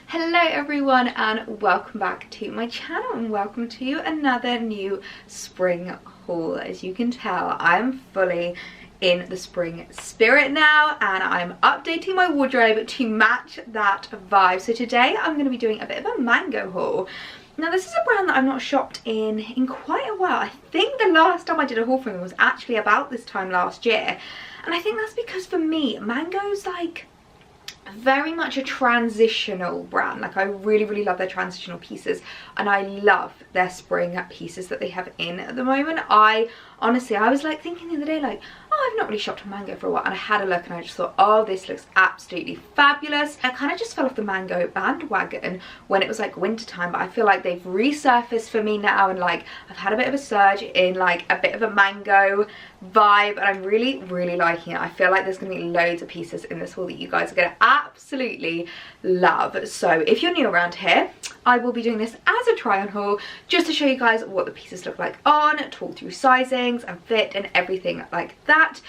Hello everyone and welcome back to my channel and welcome to another new spring haul. As you can tell, I'm fully in the spring spirit now and I'm updating my wardrobe to match that vibe. So today I'm going to be doing a bit of a mango haul. Now this is a brand that I've not shopped in quite a while. I think the last time I did a haul for them was actually about this time last year, and I think that's because for me mango's like very much a transitional brand. Like I really love their transitional pieces and I love their spring pieces that they have in at the moment. I was like thinking the other day, like, oh, I've not really shopped on Mango for a while, and I had a look and I just thought, oh, this looks absolutely fabulous. I kind of just fell off the Mango bandwagon when it was like winter time, but I feel like they've resurfaced for me now, and like I've had a bit of a surge in like a bit of a mango vibe, and I'm really liking it. I feel like there's gonna be loads of pieces in this haul that you guys are gonna absolutely love. So if you're new around here, I will be doing this as a try on haul just to show you guys what the pieces look like on, talk through sizings and fit and everything like that.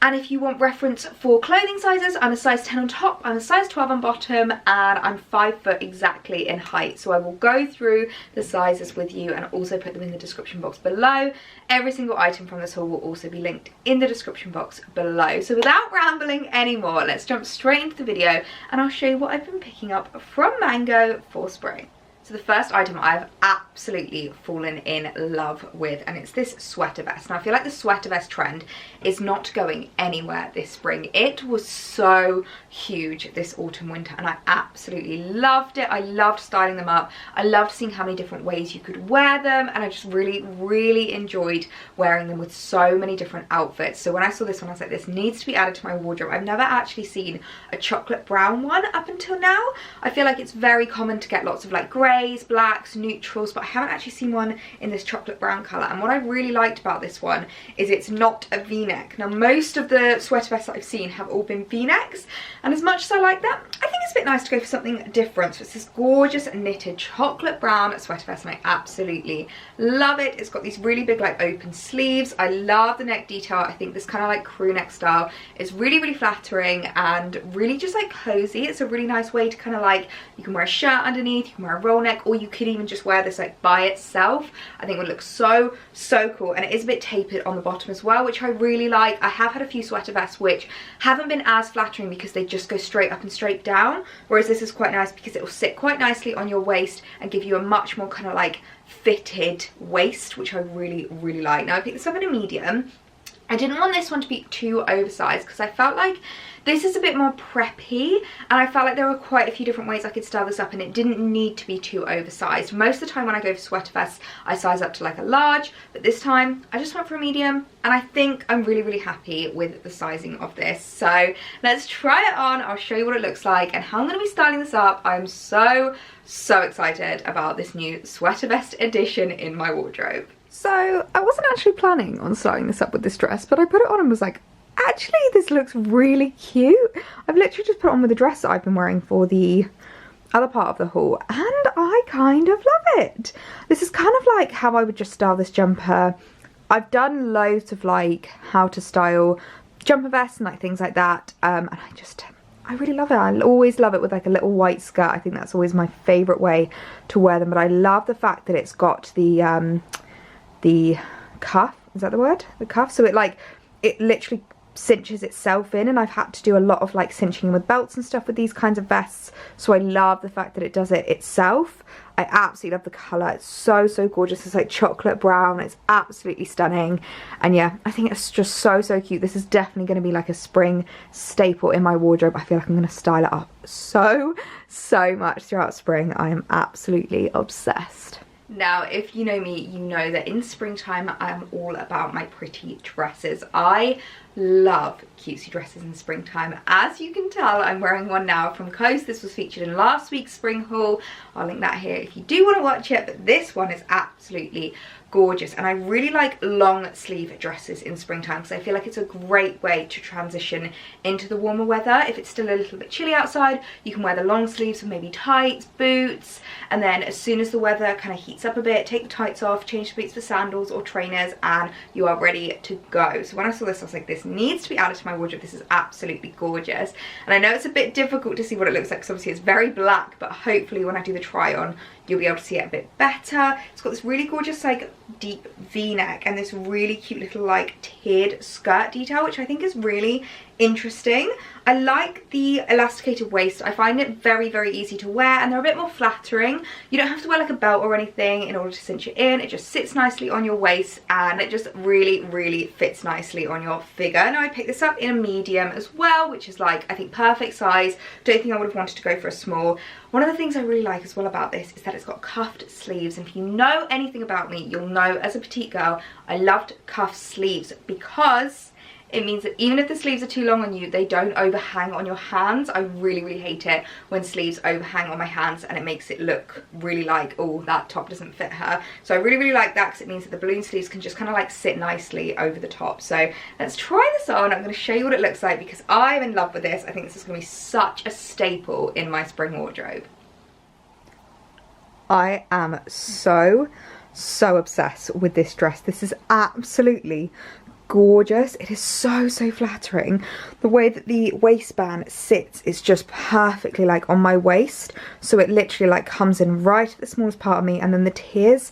And if you want reference for clothing sizes, I'm a size 10 on top, I'm a size 12 on bottom, and I'm 5 foot exactly in height. So I will go through the sizes with you and also put them in the description box below. Every single item from this haul will also be linked in the description box below. So without rambling anymore, let's jump straight into the video and I'll show you what I've been picking up from Mango for spring. So the first item I've absolutely fallen in love with, and it's this sweater vest. Now I feel like the sweater vest trend is not going anywhere this spring. It was so huge this autumn winter and I absolutely loved it. I loved styling them up. I loved seeing how many different ways you could wear them, and I just really enjoyed wearing them with so many different outfits. So when I saw this one, I was like, this needs to be added to my wardrobe. I've never actually seen a chocolate brown one up until now. I feel like it's very common to get lots of like greys, blacks, neutrals, but I haven't actually seen one in this chocolate brown colour. And what I really liked about this one is it's not a v-neck. Now most of the sweater vests that I've seen have all been v-necks, and as much as I like that, I think it's a bit nice to go for something different. So it's this gorgeous knitted chocolate brown sweater vest and I absolutely love it. It's got these really big like open sleeves. I love the neck detail. I think this kind of like crew neck style is really flattering and really just like cozy. It's a really nice way to kind of like, you can wear a shirt underneath, you can wear a roll neck, or you could even just wear this like by itself. I think it would look so cool, and it is a bit tapered on the bottom as well, which I really like. I have had a few sweater vests which haven't been as flattering because they just go straight up and straight down, whereas this is quite nice because it will sit quite nicely on your waist and give you a much more kind of like fitted waist, which I really like. Now I picked this up in a medium. I didn't want this one to be too oversized because I felt like this is a bit more preppy, and I felt like there were quite a few different ways I could style this up and it didn't need to be too oversized. Most of the time when I go for sweater vests, I size up to like a large, but this time I just went for a medium, and I think I'm really happy with the sizing of this. So let's try it on. I'll show you what it looks like and how I'm going to be styling this up. I'm so excited about this new sweater vest edition in my wardrobe. So I wasn't actually planning on styling this up with this dress, but I put it on and was like, actually this looks really cute. I've literally just put it on with the dress that I've been wearing for the other part of the haul, and I kind of love it. This is kind of like how I would just style this jumper. I've done loads of like how to style jumper vests and like things like that, and I really love it. I always love it with like a little white skirt. I think that's always my favourite way to wear them, but I love the fact that it's got the cuff, is that the word? The cuff, so it literally cinches itself in, and I've had to do a lot of like cinching with belts and stuff with these kinds of vests, so I love the fact that it does it itself. I absolutely love the colour. It's so gorgeous. It's like chocolate brown. It's absolutely stunning, and yeah, I think it's just so cute. This is definitely going to be like a spring staple in my wardrobe. I feel like I'm going to style it up so much throughout spring. I am absolutely obsessed. Now, if you know me, you know that in springtime I am all about my pretty dresses. I love cutesy dresses in springtime. As you can tell, I'm wearing one now from Coast. This was featured in last week's spring haul. I'll link that here if you do want to watch it, but this one is absolutely gorgeous, and I really like long sleeve dresses in springtime because I feel like it's a great way to transition into the warmer weather. If it's still a little bit chilly outside, you can wear the long sleeves with maybe tights, boots, and then as soon as the weather kind of heats up a bit, take the tights off, change the boots for sandals or trainers, and you are ready to go. So when I saw this, I was like, this this needs to be added to my wardrobe. This is absolutely gorgeous. And I know it's a bit difficult to see what it looks like because obviously it's very black, but hopefully when I do the try on, you'll be able to see it a bit better. It's got this really gorgeous like deep v-neck and this really cute little like tiered skirt detail, which I think is really interesting. I like the elasticated waist. I find it very, very easy to wear and they're a bit more flattering. You don't have to wear like a belt or anything in order to cinch it in. It just sits nicely on your waist and it just really, really fits nicely on your figure. Now I picked this up in a medium as well, which is like, I think, perfect size. Don't think I would have wanted to go for a small. One of the things I really like as well about this is that it's got cuffed sleeves, and if you know anything about me, you'll know as a petite girl, I loved cuffed sleeves because it means that even if the sleeves are too long on you, they don't overhang on your hands. I really, really hate it when sleeves overhang on my hands and it makes it look really like, oh, that top doesn't fit her. So I really, really like that because it means that the balloon sleeves can just kind of like sit nicely over the top. So let's try this on. I'm going to show you what it looks like because I'm in love with this. I think this is going to be such a staple in my spring wardrobe. I am so obsessed with this dress. This is absolutely gorgeous. It is so flattering. The way that the waistband sits is just perfectly like on my waist, so it literally like comes in right at the smallest part of me, and then the tiers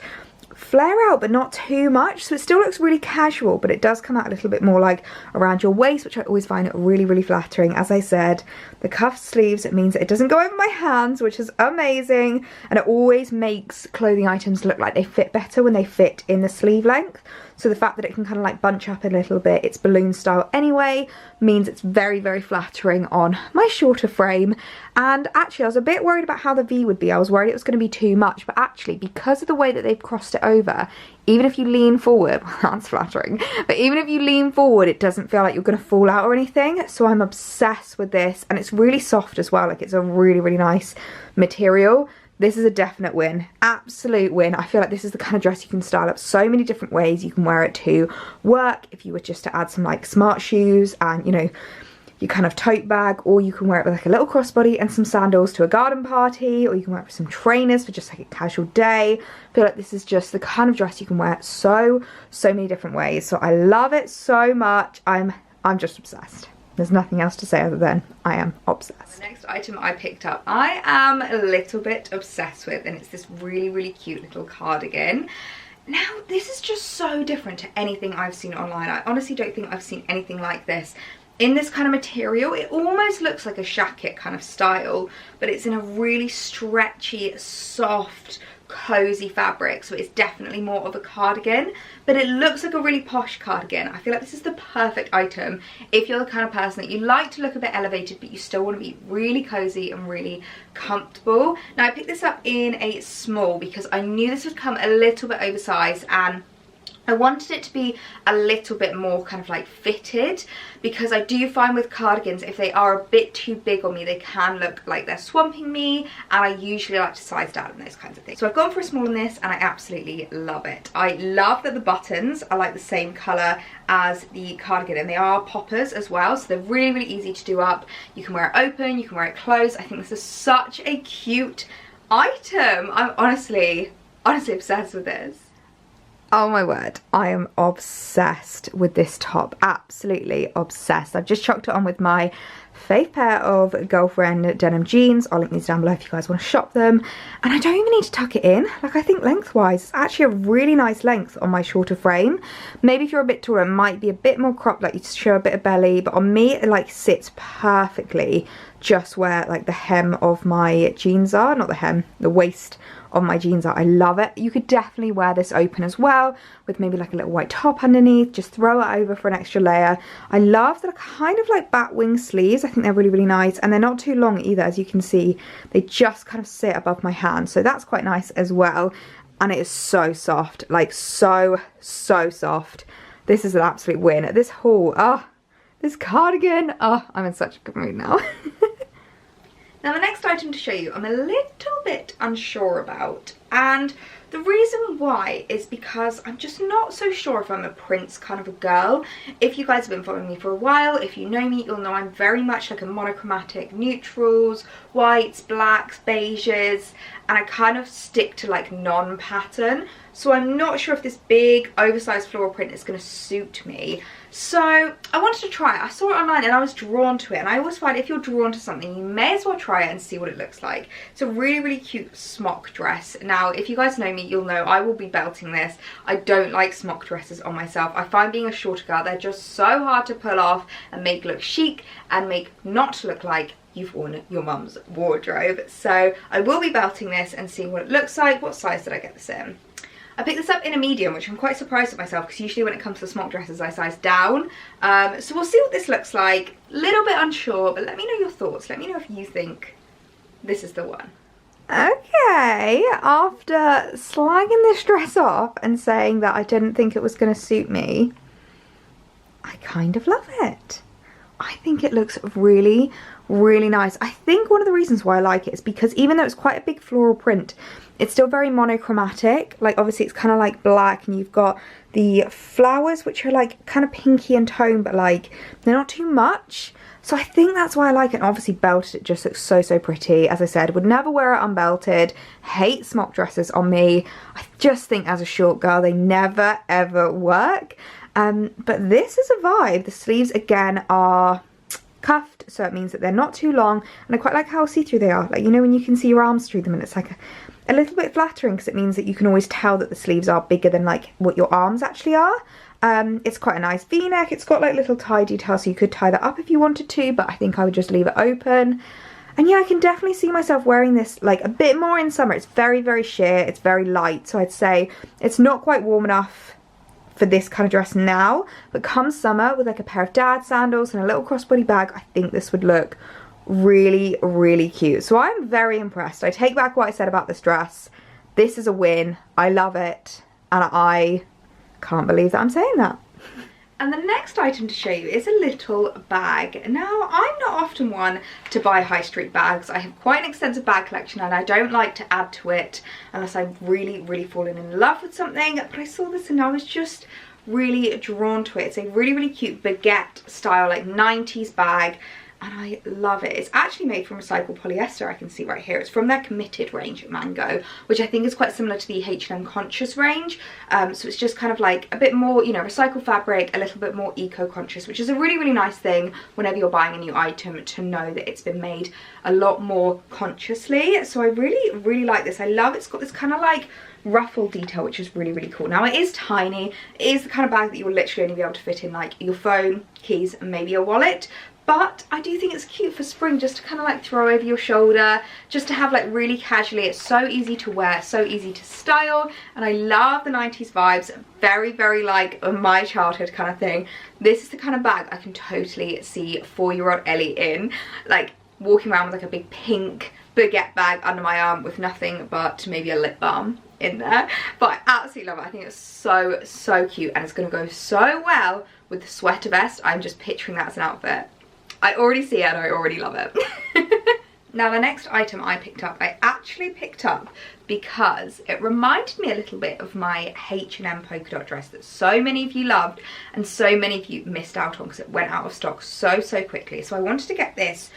flare out but not too much, so it still looks really casual, but it does come out a little bit more like around your waist, which I always find really, really flattering. As I said, the cuffed sleeves, it means that it doesn't go over my hands, which is amazing, and it always makes clothing items look like they fit better when they fit in the sleeve length. So the fact that it can kind of like bunch up a little bit, it's balloon style anyway, means it's very, very flattering on my shorter frame. And actually I was a bit worried about how the V would be. I was worried it was going to be too much, but actually because of the way that they've crossed it over, even if you lean forward, that's flattering, but even if you lean forward, it doesn't feel like you're going to fall out or anything. So I'm obsessed with this, and it's really soft as well. Like, it's a really, really nice material. This is a definite win, absolute win. I feel like this is the kind of dress you can style up so many different ways. You can wear it to work if you were just to add some like smart shoes and, you know, your kind of tote bag, or you can wear it with like a little crossbody and some sandals to a garden party, or you can wear it with some trainers for just like a casual day. I feel like this is just the kind of dress you can wear so many different ways. So I love it so much. I'm just obsessed. There's nothing else to say other than I am obsessed. The next item I picked up, I am a little bit obsessed with, and it's this really, really cute little cardigan. Now, this is just so different to anything I've seen online. I honestly don't think I've seen anything like this. In this kind of material, it almost looks like a jacket kind of style, but it's in a really stretchy, soft, cozy fabric, so it's definitely more of a cardigan, but it looks like a really posh cardigan. I feel like this is the perfect item if you're the kind of person that you like to look a bit elevated but you still want to be really cozy and really comfortable. Now I picked this up in a small because I knew this would come a little bit oversized, and I wanted it to be a little bit more kind of like fitted, because I do find with cardigans, if they are a bit too big on me, they can look like they're swamping me, and I usually like to size down and those kinds of things. So I've gone for a small in this and I absolutely love it. I love that the buttons are like the same colour as the cardigan, and they are poppers as well, so they're really, really easy to do up. You can wear it open, you can wear it closed. I think this is such a cute item. I'm honestly obsessed with this. Oh my word, I am obsessed with this top, absolutely obsessed. I've just chucked it on with my fave pair of girlfriend denim jeans. I'll link these down below if you guys want to shop them. And I don't even need to tuck it in. Like, I think lengthwise, it's actually a really nice length on my shorter frame. Maybe if you're a bit taller, it might be a bit more cropped, like you show a bit of belly, but on me, it like sits perfectly just where like the hem of my jeans are, not the hem, the waist on my jeans are. I love it. You could definitely wear this open as well with maybe like a little white top underneath. Just throw it over for an extra layer. I love that kind of like bat wing sleeves. I think they're really, really nice, and they're not too long either. As you can see, they just kind of sit above my hand, so that's quite nice as well. And it is so soft, like so soft. This is an absolute win. This haul, this cardigan, I'm in such a good mood now. Now the next item to show you, I'm a little bit unsure about, and the reason why is because I'm just not so sure if I'm a prints kind of a girl. If you guys have been following me for a while, if you know me, you'll know I'm very much like a monochromatic neutrals, whites, blacks, beiges, and I kind of stick to like non-pattern. So I'm not sure if this big oversized floral print is going to suit me. So I wanted to try it. I saw it online and I was drawn to it, and I always find if you're drawn to something, you may as well try it and see what it looks like. It's a really, really cute smock dress. Now, if you guys know me, you'll know I will be belting this. I don't like smock dresses on myself. I find being a shorter girl, they're just so hard to pull off and make look chic and make not look like you've worn your mum's wardrobe. So I will be belting this and seeing what it looks like. What size did I get this in? I picked this up in a medium, which I'm quite surprised at myself because usually when it comes to smock dresses I size down. So we'll see what this looks like. Little bit unsure, but let me know your thoughts. Let me know if you think this is the one. Okay, after slagging this dress off and saying that I didn't think it was going to suit me, I kind of love it. I think it looks really, really nice. I think one of the reasons why I like it is because even though it's quite a big floral print, it's still very monochromatic. Like obviously it's kind of like black, and you've got the flowers which are like kind of pinky in tone, but like they're not too much. So I think that's why I like it. And obviously belted, it just looks so, so pretty. As I said, would never wear it unbelted. Hate smock dresses on me. I just think as a short girl, they never ever work. But this is a vibe. The sleeves again are cuffed, so it means that they're not too long, and I quite like how see-through they are. Like, you know, when you can see your arms through them, and it's like a little bit flattering because it means that you can always tell that the sleeves are bigger than like what your arms actually are. It's quite a nice v-neck. It's got like little tie details, so you could tie that up if you wanted to, but I think I would just leave it open. And yeah, I can definitely see myself wearing this like a bit more in summer. It's very, very sheer. It's very light, so I'd say it's not quite warm enough for this kind of dress now, but come summer with like a pair of dad sandals and a little crossbody bag, I think this would look really, really cute. So I'm very impressed. I take back what I said about this dress. This is a win. I love it, and I can't believe that I'm saying that. And the next item to show you is a little bag. Now, I'm not often one to buy high street bags. I have quite an extensive bag collection, and I don't like to add to it unless I've really, really fallen in love with something. But I saw this and I was just really drawn to it. It's a really, really cute baguette style, like 90s bag. And I love it. It's actually made from recycled polyester, I can see right here. It's from their Committed range at Mango, which I think is quite similar to the H&M Conscious range. So it's just kind of like a bit more, you know, recycled fabric, a little bit more eco-conscious, which is a really, really nice thing whenever you're buying a new item to know that it's been made a lot more consciously. So I really, really like this. I love it's got this kind of like ruffle detail, which is really, really cool. Now it is tiny. It is the kind of bag that you'll literally only be able to fit in like your phone, keys, and maybe a wallet. But I do think it's cute for spring, just to kind of like throw over your shoulder, just to have like really casually. It's so easy to wear, so easy to style, and I love the 90s vibes. Very, very like my childhood kind of thing. This is the kind of bag I can totally see 4-year-old Ellie in, like walking around with like a big pink baguette bag under my arm with nothing but maybe a lip balm in there. But I absolutely love it. I think it's so, so cute, and it's going to go so well with the sweater vest. I'm just picturing that as an outfit. I already see it and I already love it. Now the next item I picked up, I actually picked up because it reminded me a little bit of my H&M polka dot dress that so many of you loved and so many of you missed out on because it went out of stock so, so quickly. So I wanted to get this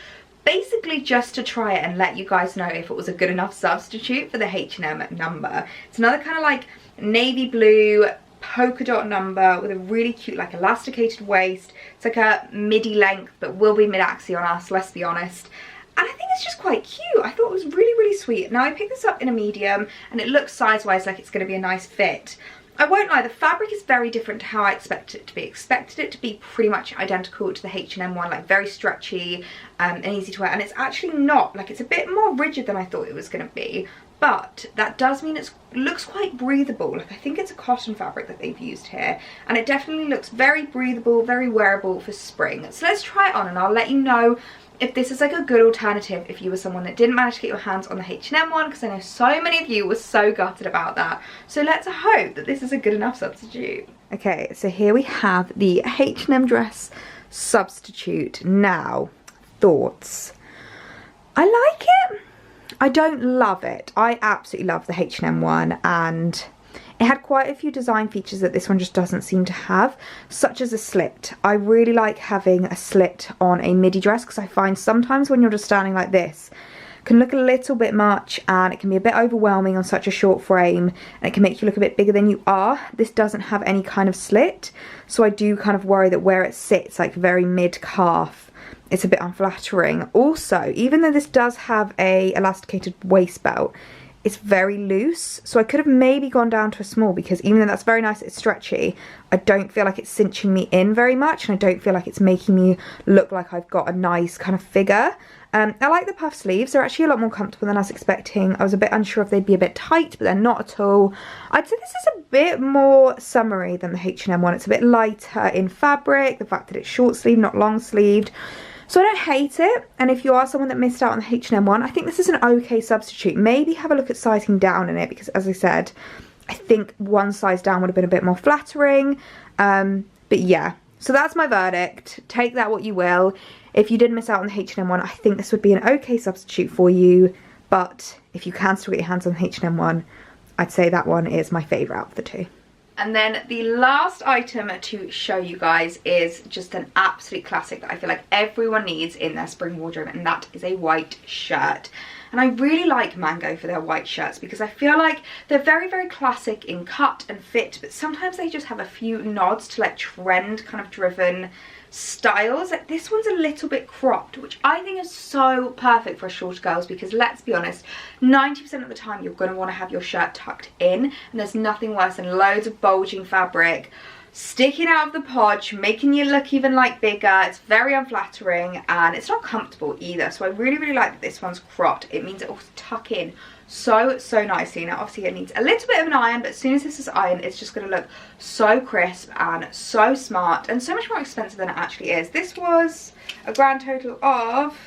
basically just to try it and let you guys know if it was a good enough substitute for the H&M number. It's another kind of like navy blue polka dot number with a really cute like elasticated waist. It's like a midi length, but will be mid-axi on us, let's be honest. And I think it's just quite cute. I thought it was really, really sweet. Now I picked this up in a medium and it looks size-wise like it's going to be a nice fit. I won't lie, the fabric is very different to how I expected it to be. Expected it to be pretty much identical to the H&M one, like very stretchy and easy to wear, and it's actually not. Like, it's a bit more rigid than I thought it was going to be, but that does mean it looks quite breathable. Like, I think it's a cotton fabric that they've used here, and it definitely looks very breathable, very wearable for spring. So let's try it on and I'll let you know if this is like a good alternative if you were someone that didn't manage to get your hands on the H&M one, because I know so many of you were so gutted about that. So let's hope that this is a good enough substitute. Okay, so here we have the H&M dress substitute. Now, thoughts. I like it. I don't love it. I absolutely love the H&M one, and it had quite a few design features that this one just doesn't seem to have, such as a slit. I really like having a slit on a midi dress because I find sometimes when you're just standing like this, it can look a little bit much and it can be a bit overwhelming on such a short frame, and it can make you look a bit bigger than you are. This doesn't have any kind of slit, so I do kind of worry that where it sits, like very mid-calf, it's a bit unflattering. Also, even though this does have a elasticated waist belt, it's very loose, so I could have maybe gone down to a small, because even though that's very nice, it's stretchy, I don't feel like it's cinching me in very much, and I don't feel like it's making me look like I've got a nice kind of figure. I like the puff sleeves. They're actually a lot more comfortable than I was expecting. I was a bit unsure if they'd be a bit tight, but they're not at all. I'd say this is a bit more summery than the H&M one. It's a bit lighter in fabric, the fact that it's short sleeve, not long sleeved. So I don't hate it, and if you are someone that missed out on the H&M one, I think this is an okay substitute. Maybe have a look at sizing down in it, because as I said, I think one size down would have been a bit more flattering. But yeah, so that's my verdict. Take that what you will. If you did miss out on the H&M one, I think this would be an okay substitute for you, but if you can still get your hands on the H&M one, I'd say that one is my favourite out of the two. And then the last item to show you guys is just an absolute classic that I feel like everyone needs in their spring wardrobe, and that is a white shirt. And I really like Mango for their white shirts because I feel like they're very, very classic in cut and fit, but sometimes they just have a few nods to like trend kind of driven styles. Like this one's a little bit cropped, which I think is so perfect for shorter girls, because let's be honest, 90% of the time you're going to want to have your shirt tucked in, and there's nothing worse than loads of bulging fabric sticking out of the podge, making you look even like bigger. It's very unflattering and it's not comfortable either. So I really, really like that this one's cropped. It means it will tuck in so nicely. Now obviously it needs a little bit of an iron, but as soon as this is ironed, it's just going to look so crisp and so smart and so much more expensive than it actually is. This was a grand total of,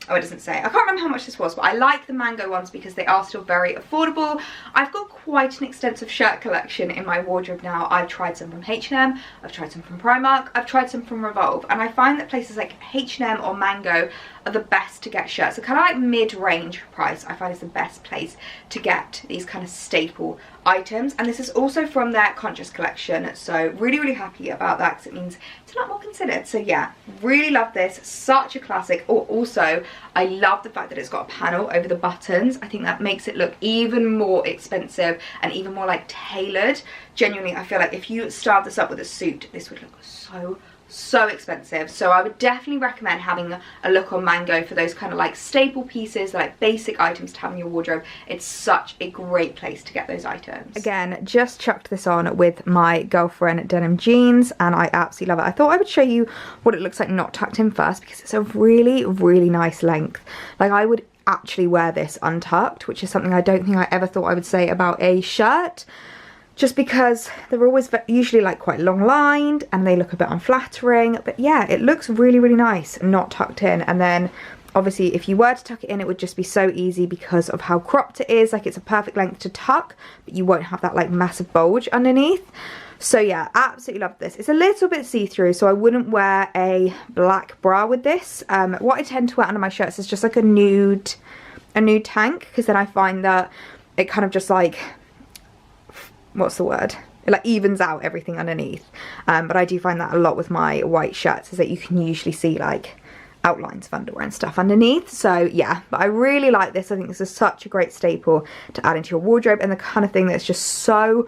oh, it doesn't say. I can't remember how much this was, but I like the Mango ones because they are still very affordable. I've got quite an extensive shirt collection in my wardrobe now. I've tried some from H&M, I've tried some from Primark, I've tried some from Revolve, and I find that places like H&M or Mango are the best to get shirts. So kind of like mid-range price, I find is the best place to get these kind of staple items. And this is also from their Conscious collection, so really, really happy about that because it means it's a lot more considered. So yeah, really love this. Such a classic. Oh, also, I love the fact that it's got a panel over the buttons. I think that makes it look even more expensive and even more like tailored. Genuinely, I feel like if you styled this up with a suit, this would look so expensive. So I would definitely recommend having a look on Mango for those kind of like staple pieces, like basic items to have in your wardrobe. It's such a great place to get those items. Again, just chucked this on with my girlfriend denim jeans and I absolutely love it. I thought I would show you what it looks like not tucked in first because it's a really, really nice length. Like I would actually wear this untucked, which is something I don't think I ever thought I would say about a shirt. Just because they're always usually like quite long lined and they look a bit unflattering, but yeah, it looks really, really nice not tucked in. And then obviously if you were to tuck it in, it would just be so easy because of how cropped it is. Like it's a perfect length to tuck, but you won't have that like massive bulge underneath. So yeah, absolutely love this. It's a little bit see-through, so I wouldn't wear a black bra with this. What I tend to wear under my shirts is just like a nude tank, because then I find that it kind of just like, what's the word? It like evens out everything underneath. But I do find that a lot with my white shirts, is that you can usually see like outlines of underwear and stuff underneath. So yeah, but I really like this. I think this is such a great staple to add into your wardrobe and the kind of thing that's just so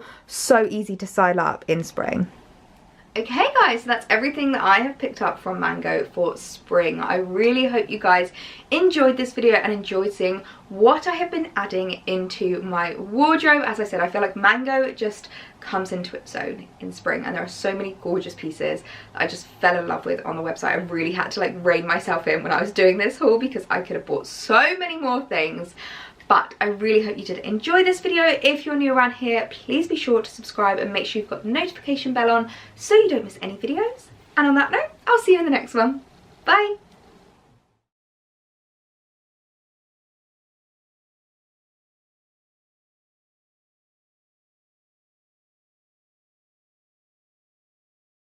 easy to style up in spring. Okay guys, so that's everything that I have picked up from Mango for spring. I really hope you guys enjoyed this video and enjoyed seeing what I have been adding into my wardrobe. As I said, I feel like Mango just comes into its own in spring, and there are so many gorgeous pieces that I just fell in love with on the website. I really had to like rein myself in when I was doing this haul because I could have bought so many more things. But I really hope you did enjoy this video. If you're new around here, please be sure to subscribe and make sure you've got the notification bell on so you don't miss any videos. And on that note, I'll see you in the next one. Bye!